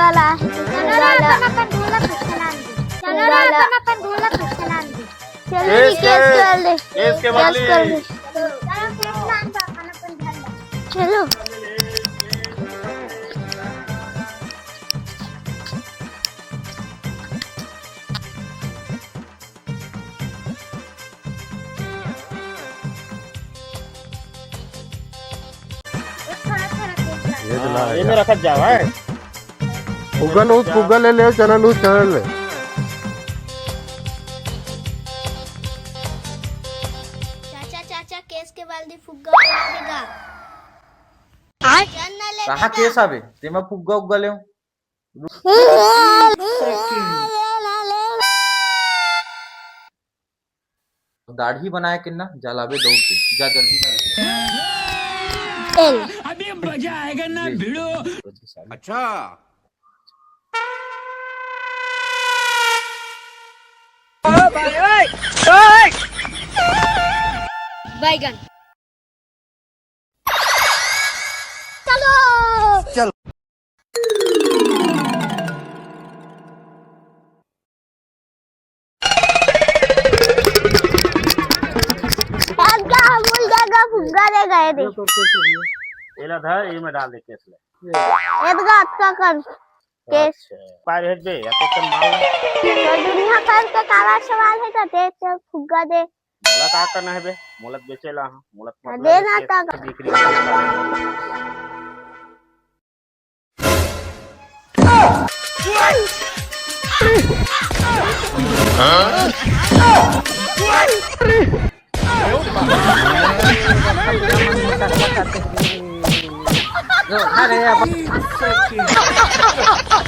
फुग्गाला चलो रे आपण आपण ढोलक उचला आणू. चलो रे आपण ढोलक उचला आणू. चलो केस कर दे केस के केस बदले कर दे चलो केस आणू आपण आपण घालू. चलो थोड़ा केस ये ये में रखत जाओ है फुग्गा ले चना लूज चना ले चाचा चाचा केस के बाल दी फुग्गा लगेगा चन्ना ले कहा केस आवे तेमा फुग्गा उग्गा ले दाढ़ी बनाए के ना जलावे दौड़ के जा जल्दी एल अभी मजा आएगा ना भिड़ो। अच्छा बैगन फुग्गा दे गए थे एला धर ये में डाल दे केस ले एदगा अच्छा कर केस पैर हेड दे या तो चल मार तो दुनिया कर के काला सवाल है का दे चल फुग्गा दे मोला का करना है बे मोलक बेचेला हां मोलक मतलब दे ना ता बिक्री अरे अब